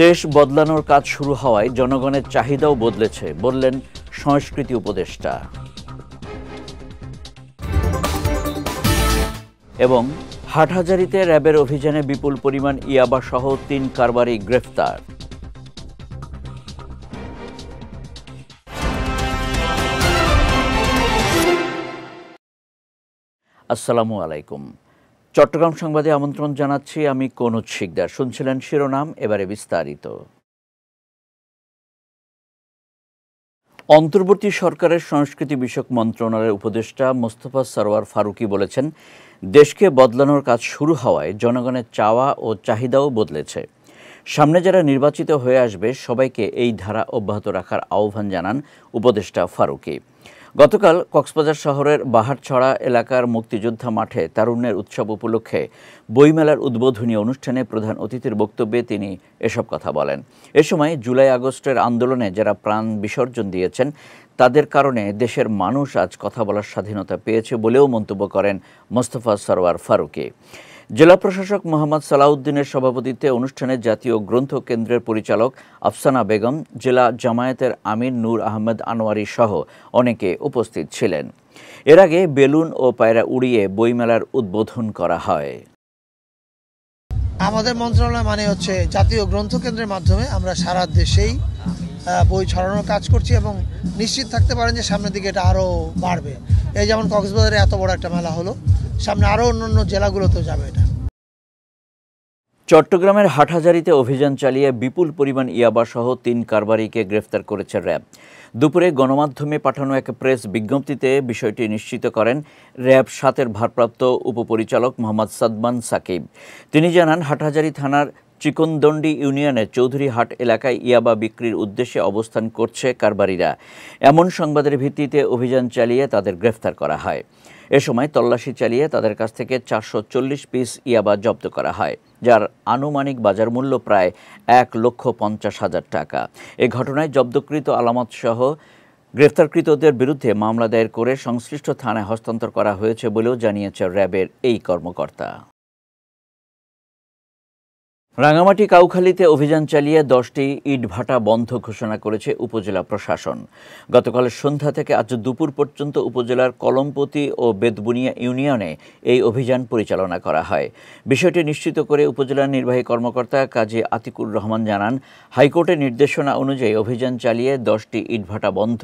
দেশ বদলানোর কাজ শুরু হওয়ায় জনগণের চাহিদাও বদলেছে বললেন সংস্কৃতি উপদেষ্টা। এবং হাটহাজারীতে র্যাবের অভিযানে বিপুল পরিমাণ ইয়াবা সহ ৩ কারবারি গ্রেফতার। আসসালামু আলাইকুম। চট্টগ্রাম সংবাদে আমন্ত্রণ জানাচ্ছি আমি কনুজ শিকদার। শুনছিলেন শিরোনাম, এবারে বিস্তারিত। অন্তর্বর্তী সরকারের সংস্কৃতি বিষয়ক মন্ত্রণালয়ের উপদেষ্টা মোস্তফা সরওয়ার ফারুকী বলেছেন, দেশকে বদলানোর কাজ শুরু হওয়ায় জনগণের চাওয়া ও চাহিদাও বদলেছে। সামনে যারা নির্বাচিত হয়ে আসবে সবাইকে এই ধারা অব্যাহত রাখার আহ্বান জানান উপদেষ্টা ফারুকী। গতকাল কক্সবাজার শহরের বাহারছড়া এলাকার মুক্তিযোদ্ধা মাঠে তারুণ্যের উৎসব উপলক্ষে বইমেলার উদ্বোধনী অনুষ্ঠানে প্রধান অতিথির বক্তব্যে তিনি এসব কথা বলেন। এ সময় জুলাই আগস্টের আন্দোলনে যারা প্রাণ বিসর্জন দিয়েছেন তাদের কারণে দেশের মানুষ আজ কথা বলার স্বাধীনতা পেয়েছে বলেও মন্তব্য করেন মোস্তফা সরওয়ার ফারুকী। জেলা প্রশাসক মোহাম্মদ সালাউদ্দিনের সভাপতিত্বে অনুষ্ঠানে জাতীয় গ্রন্থ কেন্দ্রের পরিচালক আফসানা বেগম, জেলা জামায়াতের আমির নূর আহমেদ আনোয়ারি সহ অনেকে উপস্থিত ছিলেন। এর আগে বেলুন ও পায়রা উড়িয়ে বইমেলার উদ্বোধন করা হয়। আমাদের মন্ত্রণালয় মানে হচ্ছে জাতীয় গ্রন্থ কেন্দ্রের মাধ্যমে আমরা সারা দেশেই বই ছড়ানোর কাজ করছি এবং নিশ্চিত থাকতে পারেন যে সামনের দিকে এটা আরও বাড়বে। এই যেমন কক্সবাজারে এত বড় একটা মেলা হলো, সামনে আরও অন্যান্য জেলাগুলোতেও যাবে এটা। চট্টগ্রামের হাটহাজারীতে অভিযান চালিয়ে বিপুল পরিমাণ ইয়াবা সহ ৩ কারবারিকে গ্রেফতার করেছে র্যাব। দুপুরে গণমাধ্যমে পাঠানো এক প্রেস বিজ্ঞপ্তিতে বিষয়টি নিশ্চিত করেন র্যাব ৭-এর ভারপ্রাপ্ত উপপরিচালক মোহাম্মদ সাদমান সাকিব। তিনি জানান, হাটহাজারী থানার চিকনদণ্ডী ইউনিয়নের চৌধুরীহাট এলাকায় ইয়াবা বিক্রির উদ্দেশ্যে অবস্থান করছে কারবারিরা। এমন সংবাদের ভিত্তিতে অভিযান চালিয়ে তাদের গ্রেফতার করা হয়। এ সময় তল্লাশি চালিয়ে তাদের কাছ থেকে ৪৪০ পিস ইয়াবা জব্দ করা হয়, যার আনুমানিক বাজার মূল্য প্রায় ১,৫০,০০০ টাকা। এ ঘটনায় জব্দকৃত আলামতসহ গ্রেফতারকৃতদের বিরুদ্ধে মামলা দায়ের করে সংশ্লিষ্ট থানায় হস্তান্তর করা হয়েছে বলেও জানিয়েছে র্যাবের এই কর্মকর্তা। রাঙামাটি কাউখালীতে অভিযান চালিয়ে ১০টি ইটভাটা বন্ধ ঘোষণা করেছে উপজেলা প্রশাসন। গতকাল সন্ধ্যা থেকে আজ দুপুর পর্যন্ত উপজেলার কলমপতি ও বেদবুনিয়া ইউনিয়নে এই অভিযান পরিচালনা করা হয়। বিষয়টি নিশ্চিত করে উপজেলার নির্বাহী কর্মকর্তা কাজী আতিকুর রহমান জানান, হাইকোর্টের নির্দেশনা অনুযায়ী অভিযান চালিয়ে 10টি ইটভাটা বন্ধ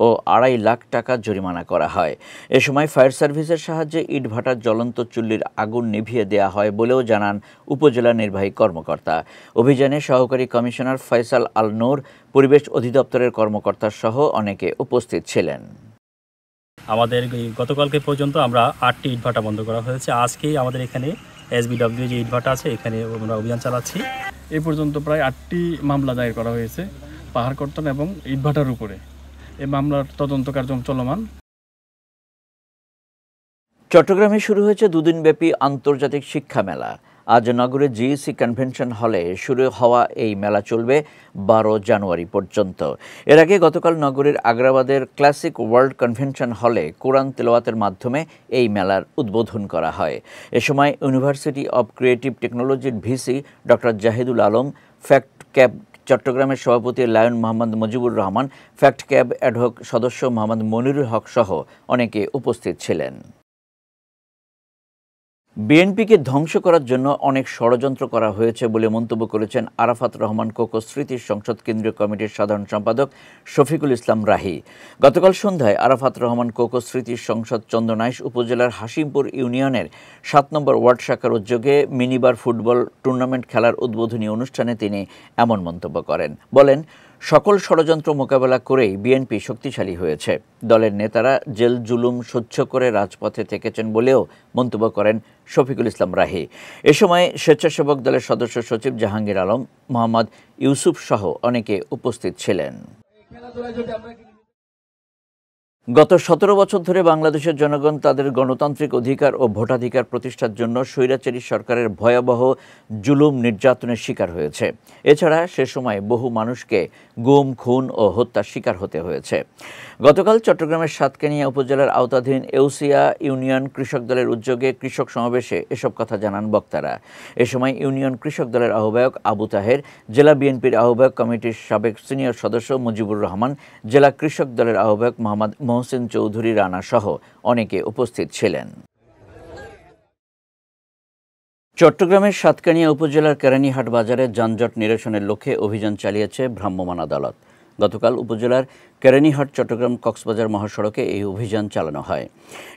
ও ২.৫ লাখ টাকা জরিমানা করা হয়। এ সময় ফায়ার সার্ভিসের সাহায্যে ইটভাটার জ্বলন্ত চুল্লির আগুন নিভিয়ে দেওয়া হয় বলেও জানান উপজেলা নির্বাহী কর্মকর্তা। অভিযানে সহকারী কমিশনার ফয়সাল আল নূর, পরিবেশ অধিদপ্তরের কর্মকর্তা সহ অনেকে উপস্থিত ছিলেন। আমাদের গতকালকে পর্যন্ত আমরা 8টি ইটভাটা বন্ধ করা হয়েছে। আজকেই আমাদের এখানে SBW যে ইটভাটা আছে এখানে আমরা অভিযান চালাচ্ছি। এই পর্যন্ত প্রায় 8টি মামলা দায়ের করা হয়েছে পাহাড় কর্তন এবং ইটভাটার উপরে। এই মামলার তদন্ত কার্য চলমান। চট্টগ্রামে শুরু হয়েছে দুদিনব্যাপী আন্তর্জাতিক শিক্ষা মেলা। আজ নগরের GEC কনভেনশন হলে শুরু হওয়া এই মেলা চলবে 12 জানুয়ারি পর্যন্ত। এর আগে গতকাল নগরীর আগ্রাবাদের ক্লাসিক ওয়ার্ল্ড কনভেনশন হলে কোরআন তেলাওয়াতের মাধ্যমে এই মেলার উদ্বোধন করা হয়। এ সময় ইউনিভার্সিটি অব ক্রিয়েটিভ টেকনোলজির VC doctor Jahidul Alam, fact cab চট্টগ্রামের সভাপতি lion Mohammad Mujibur Rahman, fact cab ad hoc সদস্য মোহাম্মদ মনিরুল হক সহ অনেকে উপস্থিত ছিলেন। বিএনপিকে ধ্বংস করার জন্য অনেক ষড়যন্ত্র করা হয়েছে বলে মন্তব্য করেছেন আরাফাত রহমান কোকো স্মৃতি সংসদ কেন্দ্রীয় কমিটির সাধারণ সম্পাদক শফিকুল ইসলাম রাহি। গতকাল সন্ধ্যায় আরাফাত রহমান কোকো স্মৃতি সংসদ চন্দনাইশ উপজেলার হাসিমপুর ইউনিয়নের ৭ নম্বর ওয়ার্ড শাখার উদ্যোগে মিনিবার ফুটবল টুর্নামেন্ট খেলার উদ্বোধনী অনুষ্ঠানে তিনি এমন মন্তব্য করেন। বলেন, সকল ষড়যন্ত্র মোকাবেলা করেই বিএনপি শক্তিশালী হয়েছে। দলের নেতারা জেল জুলুম সহ্য করে রাজপথে থেকেছেন বলেও মন্তব্য করেন শফিকুল ইসলাম রাহি। এ সময় স্বেচ্ছাসেবক দলের সদস্য সচিব জাহাঙ্গীর আলম, মোহাম্মদ ইউসুফ সহ অনেকে উপস্থিত ছিলেন। গত 17 বছর ধরে বাংলাদেশের জনগণ তাদের গণতান্ত্রিক অধিকার ও ভোটাধিকার প্রতিষ্ঠার জন্য স্বৈরাচারী সরকারের ভয়াবহ জুলুম নির্যাতনের শিকার হয়েছে। এছাড়া সে সময় বহু মানুষকে গুম, খুন ও হত্যার শিকার হতে হয়েছে। গতকাল চট্টগ্রামের সাতকানিয়া উপজেলার আওতাধীন এউসিয়া ইউনিয়ন কৃষক দলের উদ্যোগে কৃষক সমাবেশে এসব কথা জানান বক্তারা। এ সময় ইউনিয়ন কৃষক দলের আহ্বায়ক আবু তাহের, জেলা বিএনপির আহ্বায়ক কমিটির সাবেক সিনিয়র সদস্য মুজিবুর রহমান, জেলা কৃষক দলের আহ্বায়ক মোহাম্মদ মোহসেন চৌধুরী রানা সহ অনেকে উপস্থিত ছিলেন। চট্টগ্রামের সাতকানিয়া উপজেলার কেরানীহাট বাজারে যানজট নিরসনের লক্ষ্যে অভিযান চালিয়েছে ভ্রাম্যমাণ আদালত। গতকাল উপজেলার কেরানীহাট চট্টগ্রাম কক্সবাজার মহাসড়কে এই অভিযান চালানো হয়।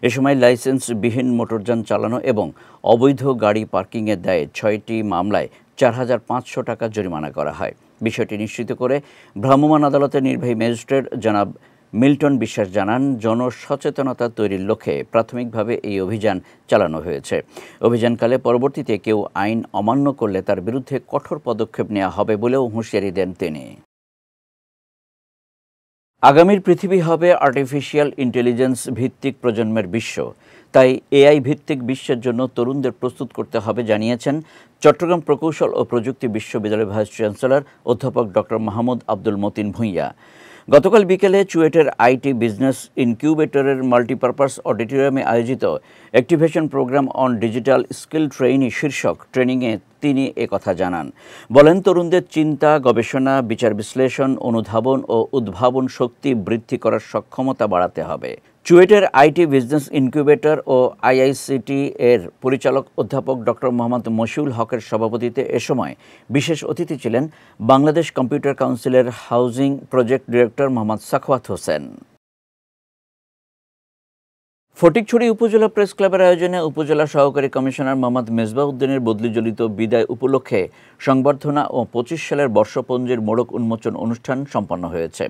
এ সময় লাইসেন্সবিহীন মোটরযান চালানো এবং অবৈধ গাড়ি পার্কিংয়ের দায়ে 6টি মামলায় 4,500 টাকা জরিমানা করা হয়। বিষয়টি নিশ্চিত করে ভ্রাম্যমাণ আদালতের নির্বাহী ম্যাজিস্ট্রেট জনাব মিল্টন বিশ্বাস জানান, জনসচেতনতা তৈরির লক্ষ্যে প্রাথমিকভাবে এই অভিযান চালানো হয়েছে। অভিযানকালে পরবর্তীতে কেউ আইন অমান্য করলে তার বিরুদ্ধে কঠোর পদক্ষেপ নেওয়া হবে বলেও হুঁশিয়ারি দেন তিনি। আগামীর পৃথিবী হবে আর্টিফিশিয়াল ইন্টেলিজেন্স ভিত্তিক প্রজন্মের বিশ্ব, তাই এআই ভিত্তিক বিশ্বের জন্য তরুণদের প্রস্তুত করতে হবে জানিয়েছেন চট্টগ্রাম প্রকৌশল ও প্রযুক্তি বিশ্ববিদ্যালয়ের ভাইস চ্যান্সেলর অধ্যাপক ডক্টর মাহমুদ আব্দুল মতিন ভূঁইয়া। গতকাল বিকেলে চুয়েটের আইটি বিজনেস ইনকিউবেটরের মাল্টিপারপাস অডিটোরিয়ামে আয়োজিত activation program on digital skill trainee শীর্ষক ট্রেনিংয়ে তিনি একথা জানান। বলেন, তরুণদের চিন্তা, গবেষণা, বিচার বিশ্লেষণ, অনুধাবন ও উদ্ভাবন শক্তি বৃদ্ধি করার সক্ষমতা বাড়াতে হবে। চুয়েটের আইটি বিজনেস ইনকিউবেটর ও আইআইসিটি এর পরিচালক অধ্যাপক ডক্টর মোহাম্মদ মশিউল হকের সভাপতিত্বে এ সময় বিশেষ অতিথি ছিলেন বাংলাদেশ কম্পিউটার কাউন্সিলের housing project director Mohammad Sakhawat Hossain. Fatikchhari উপজেলা প্রেস ক্লাবের আয়োজনে উপজেলা সহকারী কমিশনার মোহাম্মদ মেজবাহ উদ্দিনের বদলিজনিত বিদায় উপলক্ষে সংবর্ধনা ও 25 সালের বর্ষপঞ্জির মোড়ক উন্মোচন অনুষ্ঠান সম্পন্ন হয়েছে।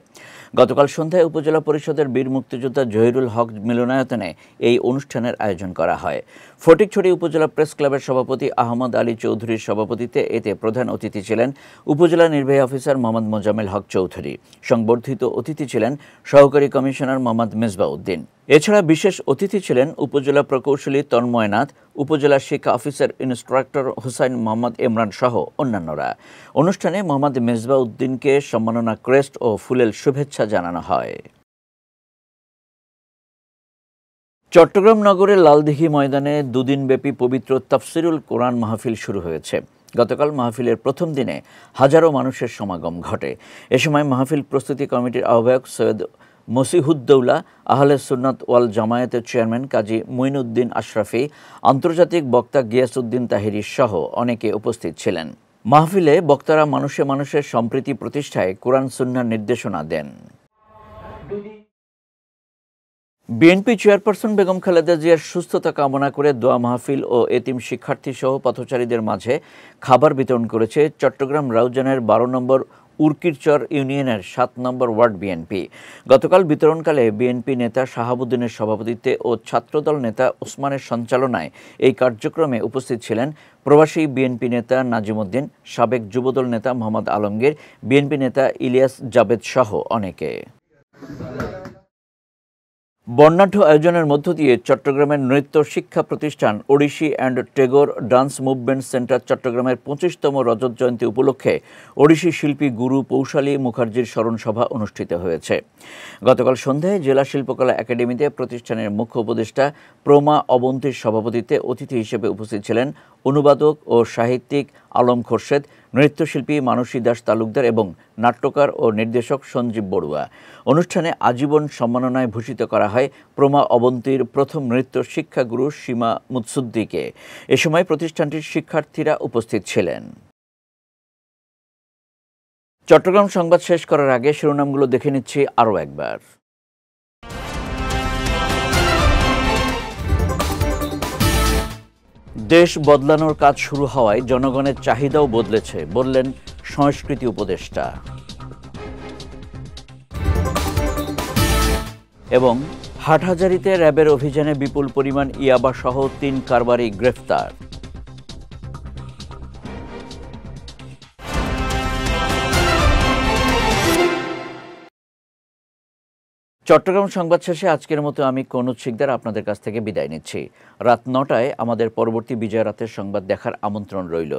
গতকাল সন্ধ্যায় উপজেলা পরিষদের বীর মুক্তিযোদ্ধা জহিরুল হক মিলনায়তনে এই অনুষ্ঠানের আয়োজন করা হয়। ফটিকছড়ি উপজেলা প্রেস ক্লাবের সভাপতি আহমদ আলী চৌধুরীর সভাপতিত্বে এতে প্রধান অতিথি ছিলেন উপজেলা নির্বাহী অফিসার মোহাম্মদ মোজাম্মেল হক চৌধুরী। সংবর্ধিত অতিথি ছিলেন সহকারী কমিশনার মোহাম্মদ মেজবাহ উদ্দিন। এছাড়া বিশেষ অতিথি ছিলেন উপজেলা প্রকৌশলী তন্ময় নাথ, উপজেলা শিক্ষা অফিসার ইন্সট্রাক্টর হুসাইন মোহাম্মদ ইমরান সহ অন্যান্যরা। অনুষ্ঠানে মোহাম্মদ মেজবাহ উদ্দিনকে সম্মাননা ক্রেস্ট ও ফুলেল শুভেচ্ছা জানানো হয়। চট্টগ্রাম নগরের লালদিঘি ময়দানে দুদিনব্যাপী পবিত্র তাফসিরুল কোরআন মাহফিল শুরু হয়েছে। গতকাল মাহফিলের প্রথম দিনে হাজারো মানুষের সমাগম ঘটে। এ সময় মাহফিল প্রস্তুতি কমিটির আহ্বায়ক সৈয়দ মসিহুদ্দৌলা, আহলে সুন্নাত ওয়াল জামায়াতের চেয়ারম্যান কাজী মুইনুদ্দিন আশরাফি, আন্তর্জাতিক বক্তা গিয়াসউদ্দিন তাহিরি সহ অনেকে উপস্থিত ছিলেন। মাহফিলে বক্তারা মানুষে মানুষের সম্প্রীতি প্রতিষ্ঠায় কোরআন সুন্নাহর নির্দেশনা দেন। বিএনপি চেয়ারপারসন বেগম খালেদা জিয়ার সুস্থতা কামনা করে দোয়া মাহফিল ও এতিম শিক্ষার্থী সহ পথচারীদের মাঝে খাবার বিতরণ করেছে চট্টগ্রাম রাউজানের 12 নম্বর উরকিরচর ইউনিয়নের 7 নম্বর ওয়ার্ড বিএনপি। গতকাল বিতরণকালে বিএনপি নেতা শাহাবুদ্দিনের সভাপতিত্বে ও ছাত্রদল নেতা ওসমানের সঞ্চালনায় এই কার্যক্রমে উপস্থিত ছিলেন প্রবাসী বিএনপি নেতা নাজিমউদ্দিন, সাবেক যুবদল নেতা মোহাম্মদ আলমগীর, বিএনপি নেতা ইলিয়াস জাবেদ সহ অনেকে। বর্ণাঢ্য আয়োজনের মধ্য দিয়ে চট্টগ্রামের নৃত্য শিক্ষা প্রতিষ্ঠান Odissi and Tagore dance movement centre চট্টগ্রামের 25তম রজত জয়ন্তী উপলক্ষে ওড়িশি শিল্পী গুরু পৌশালী মুখার্জির স্মরণসভা অনুষ্ঠিত হয়েছে। গতকাল সন্ধ্যায় জেলা শিল্পকলা একাডেমিতে প্রতিষ্ঠানের মুখ্য উপদেষ্টা প্রমা অবন্তীর সভাপতিত্বে অতিথি হিসেবে উপস্থিত ছিলেন অনুবাদক ও সাহিত্যিক আলম খোরশেদ, নৃত্যশিল্পী মানসী দাস তালুকদার এবং নাট্যকার ও নির্দেশক সঞ্জীব বড়ুয়া। অনুষ্ঠানে আজীবন সম্মাননায় ভূষিত করা হয় প্রমা অবন্তীর প্রথম নৃত্য শিক্ষাগুরু সীমা মুৎসুদ্দিকে। এ সময় প্রতিষ্ঠানটির শিক্ষার্থীরা উপস্থিত ছিলেন। চট্টগ্রাম সংবাদ শেষ করার আগে শিরোনামগুলো দেখে নিচ্ছি আরও একবার। দেশ বদলানোর কাজ শুরু হওয়ায় জনগণের চাহিদাও বদলেছে, বললেন সংস্কৃতি উপদেষ্টা। এবং হাটহাজারীতে র্যাবের অভিযানে বিপুল পরিমাণ ইয়াবা সহ 3 কারবারি গ্রেফতার। চট্টগ্রাম সংবাদ শেষে আজকের মতো আমি কনুজ শিকদার আপনাদের কাছ থেকে বিদায় নিচ্ছি। রাত 9টায় আমাদের পরবর্তী বিজয় রাতের সংবাদ দেখার আমন্ত্রণ রইল।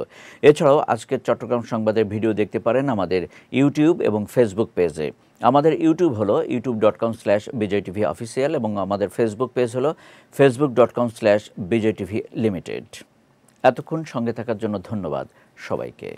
এছাড়াও আজকের চট্টগ্রাম সংবাদের ভিডিও দেখতে পারেন আমাদের ইউটিউব এবং ফেসবুক পেজে। আমাদের ইউটিউব হলো youtube.com/BJTVOfficial এবং আমাদের ফেসবুক পেজ হলো facebook.com/BJTVLimited। এতক্ষণ সঙ্গে থাকার জন্য ধন্যবাদ সবাইকে।